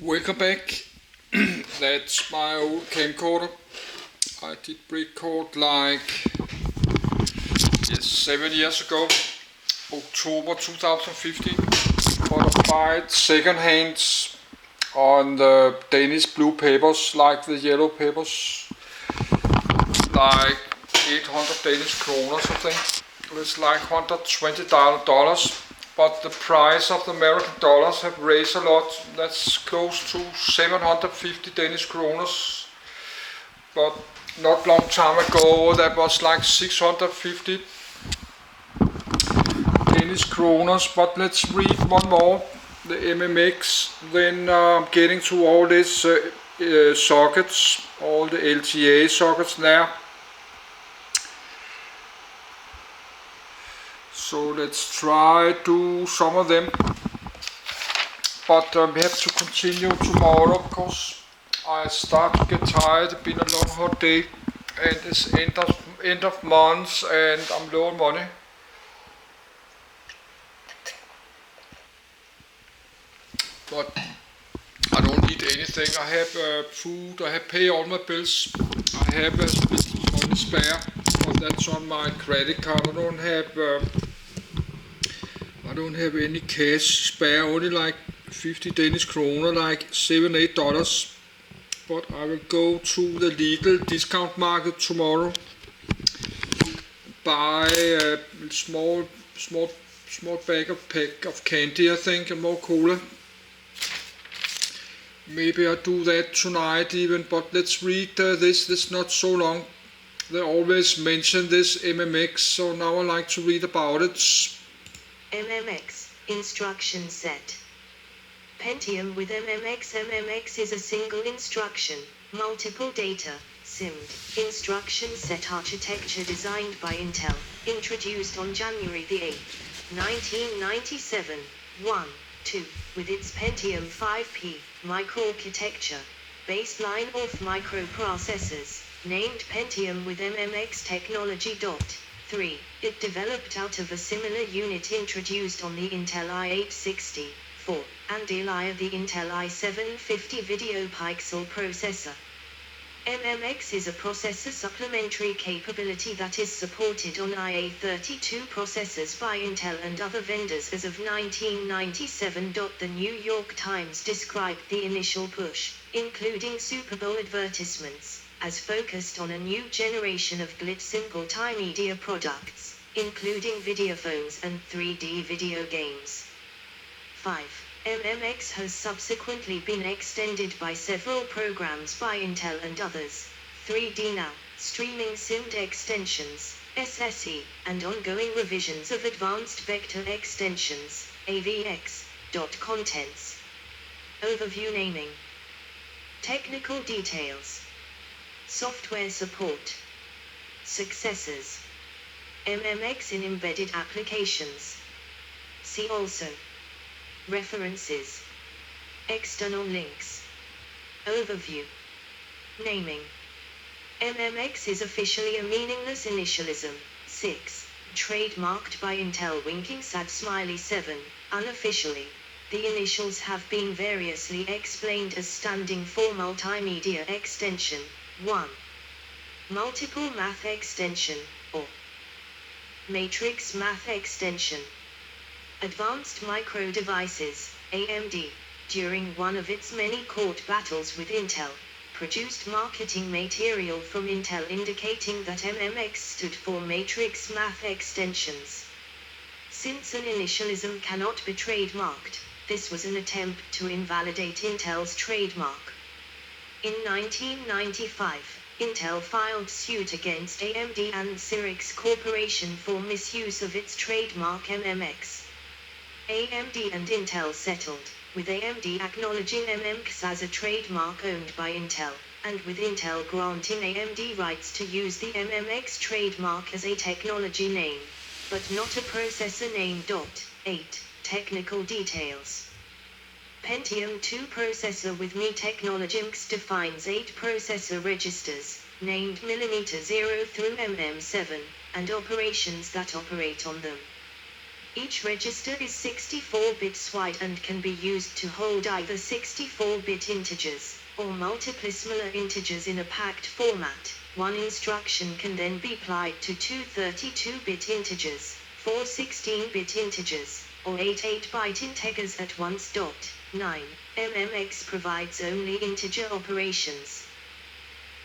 Welcome back. That's my old camcorder. I did record like 7 years ago, October 2015. But I bought second hands on the Danish blue papers, like the yellow papers, like 800 Danish kroner or something. It's like $120. But the price of the American dollars have raised a lot. That's close to 750 Danish kroners. But not long time ago, that was like 650 Danish kroners. But let's read one more, the MMX. Then getting to all these sockets, all the LTA sockets there. So let's try to some of them, but we have to continue tomorrow because I start to get tired. It's been a long hot day and it's end of month and I'm low on money. But I don't need anything. I have food, I have pay all my bills, I have a bit money spare, but that's on my credit card. I don't have any cash spare, only like 50 Danish kroner, like $7-8. But I will go to the legal discount market tomorrow, buy a small pack of candy, I think, and more cola. Maybe I'll do that tonight even, but let's read this. This is not so long. They always mention this MMX, so now I like to read about it. MMX, instruction set. Pentium with MMX. MMX is a single instruction, multiple data, SIMD, instruction set architecture designed by Intel, introduced on January the 8th, 1997, 1.2, with its Pentium 5P, microarchitecture, baseline of microprocessors, named Pentium with MMX technology. 3. It developed out of a similar unit introduced on the Intel i860, 4, and Elia the Intel i750 video pixel processor. MMX is a processor supplementary capability that is supported on IA32 processors by Intel and other vendors as of 1997. The New York Times described the initial push, including Super Bowl advertisements, as focused on a new generation of glitz multimedia products, including videophones and 3D video games. 5. MMX has subsequently been extended by several programs by Intel and others, 3D Now, streaming SIMD extensions, SSE, and ongoing revisions of advanced vector extensions, AVX. Contents. Overview. Naming. Technical details. Software support. Successors. MMX in embedded applications. See also. References. External links. Overview. Naming. MMX is officially a meaningless initialism. 6. Trademarked by Intel winking sad smiley 7. Unofficially. The initials have been variously explained as standing for Multimedia Extension. 1. Multiple Math Extension, or Matrix Math Extension. Advanced Micro Devices, AMD, during one of its many court battles with Intel, produced marketing material from Intel indicating that MMX stood for Matrix Math Extensions. Since an initialism cannot be trademarked, this was an attempt to invalidate Intel's trademark. In 1995, Intel filed suit against AMD and Cyrix Corporation for misuse of its trademark MMX. AMD and Intel settled, with AMD acknowledging MMX as a trademark owned by Intel, and with Intel granting AMD rights to use the MMX trademark as a technology name, but not a processor name. 8. Technical details. Pentium 2 processor with ME technology. MX defines 8 processor registers, named mm0 through mm7, and operations that operate on them. Each register is 64 bits wide and can be used to hold either 64-bit integers or multiple smaller integers in a packed format. One instruction can then be applied to two 32-bit integers, four 16-bit integers, or eight 8-byte integers at once. 9. MMX provides only integer operations.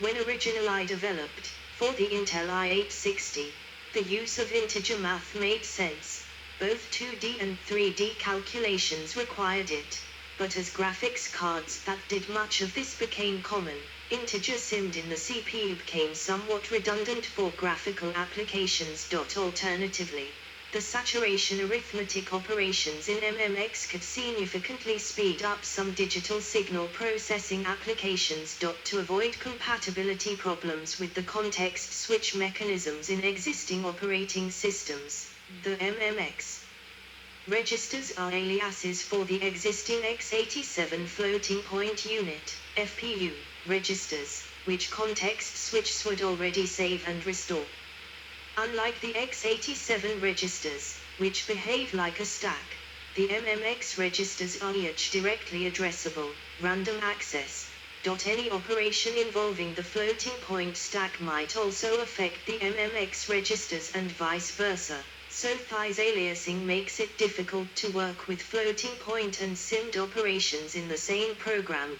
When originally developed for the Intel i860, the use of integer math made sense. Both 2D and 3D calculations required it, but as graphics cards that did much of this became common, integer simmed in the CPU became somewhat redundant for graphical applications. Alternatively, the saturation arithmetic operations in MMX could significantly speed up some digital signal processing applications. To avoid compatibility problems with the context switch mechanisms in existing operating systems, the MMX registers are aliases for the existing x87 floating point unit (FPU) registers, which context switches would already save and restore. Unlike the x87 registers, which behave like a stack, the MMX registers are each directly addressable, random access. Any operation involving the floating point stack might also affect the MMX registers and vice versa, so this aliasing makes it difficult to work with floating point and simmed operations in the same program.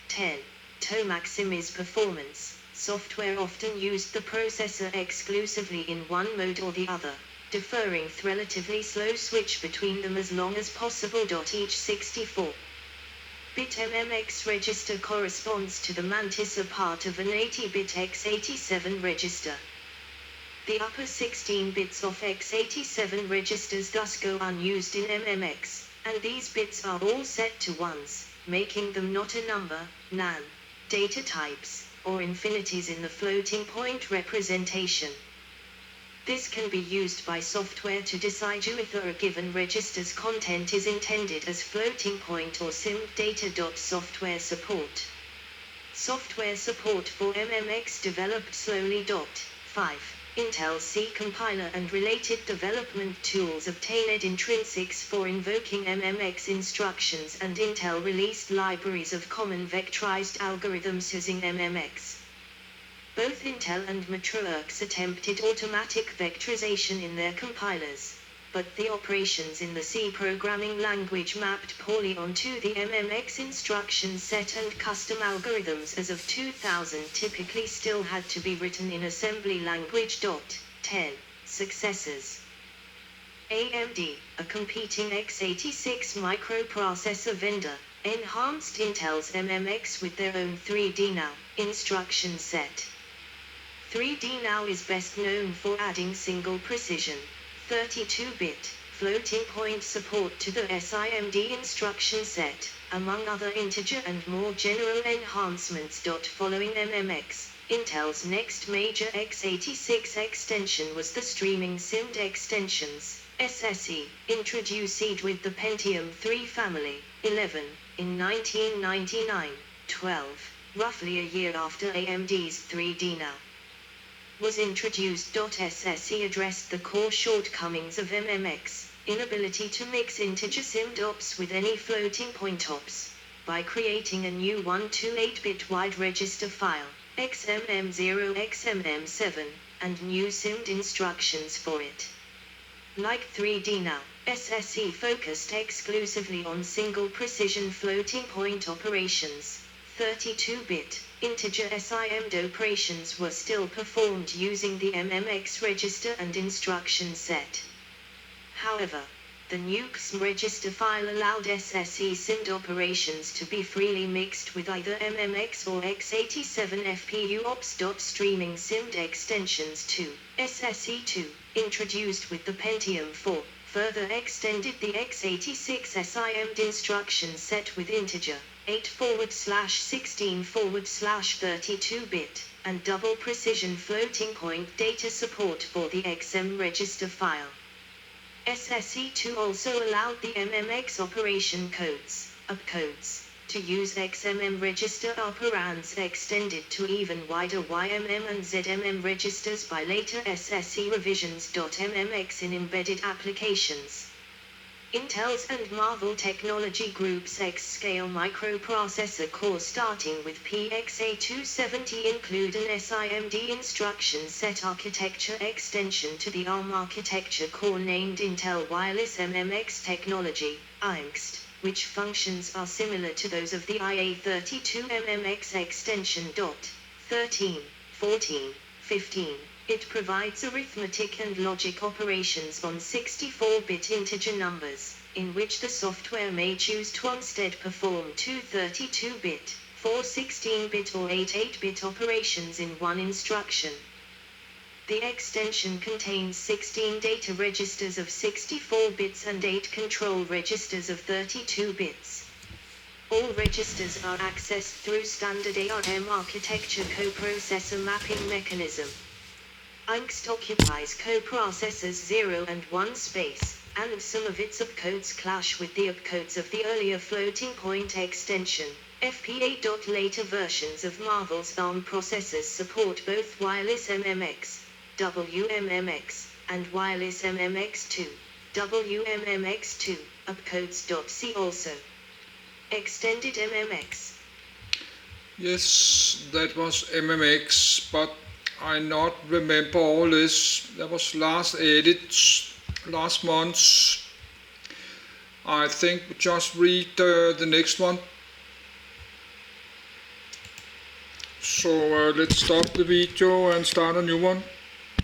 10. To maximize performance, software often used the processor exclusively in one mode or the other, deferring the relatively slow switch between them as long as possible. Each 64-bit MMX register corresponds to the mantissa part of an 80-bit x87 register. The upper 16 bits of x87 registers thus go unused in MMX, and these bits are all set to ones, making them not a number, nan, data types, or infinities in the floating point representation. This can be used by software to decide whether a given register's content is intended as floating point or simmed data. Software support. Software support for MMX developed slowly. 5. Intel C compiler and related development tools obtained intrinsics for invoking MMX instructions, and Intel released libraries of common vectorized algorithms using MMX. Both Intel and Matrox attempted automatic vectorization in their compilers, but the operations in the C programming language mapped poorly onto the MMX instruction set, and custom algorithms as of 2000 typically still had to be written in assembly language. 10. Successors. AMD, a competing x86 microprocessor vendor, enhanced Intel's MMX with their own 3D Now instruction set. 3D Now is best known for adding single precision, 32-bit, floating point support to the SIMD instruction set, among other integer and more general enhancements. Following MMX, Intel's next major x86 extension was the Streaming Simmed Extensions, SSE, introduced with the Pentium III family, 11, in 1999, 12, roughly a year after AMD's 3D Now was introduced. SSE addressed the core shortcomings of MMX, inability to mix integer simmed ops with any floating point ops, by creating a new 128-bit wide register file, XMM0 XMM7, and new simmed instructions for it. Like 3D Now, SSE focused exclusively on single precision floating point operations. 32-bit, integer SIMD operations were still performed using the MMX register and instruction set. However, the new XM register file allowed SSE simmed operations to be freely mixed with either MMX or x87 FPU ops. Streaming simmed extensions 2, SSE2, introduced with the Pentium IV, further extended the x86 SIMD instruction set with integer 8/16/32-bit, and double precision floating point data support for the XM register file. SSE2 also allowed the MMX operation codes, opcodes, to use XMM register operands extended to even wider YMM and ZMM registers by later SSE revisions. MMX in embedded applications. Intel's and Marvell Technology Group's X-scale microprocessor core starting with PXA270 include an SIMD instruction set architecture extension to the ARM architecture core named Intel Wireless MMX Technology, IMXT, which functions are similar to those of the IA32 MMX extension. 13, 14, 15. It provides arithmetic and logic operations on 64-bit integer numbers, in which the software may choose to instead perform two 32-bit, 4 16-bit or 8 8-bit operations in one instruction. The extension contains 16 data registers of 64 bits and 8 control registers of 32 bits. All registers are accessed through standard ARM architecture coprocessor mapping mechanism. IMXT occupies coprocessors 0 and 1 space, and some of its opcodes clash with the opcodes of the earlier floating point extension, FP8. Later versions of Marvell's ARM processors support both wireless MMX, WMMX, and wireless MMX2, WMMX2, opcodes. See also. Extended MMX. Yes, that was MMX, but I not remember all this. That was last edit, last month. I think we just read the next one. So let's stop the video and start a new one.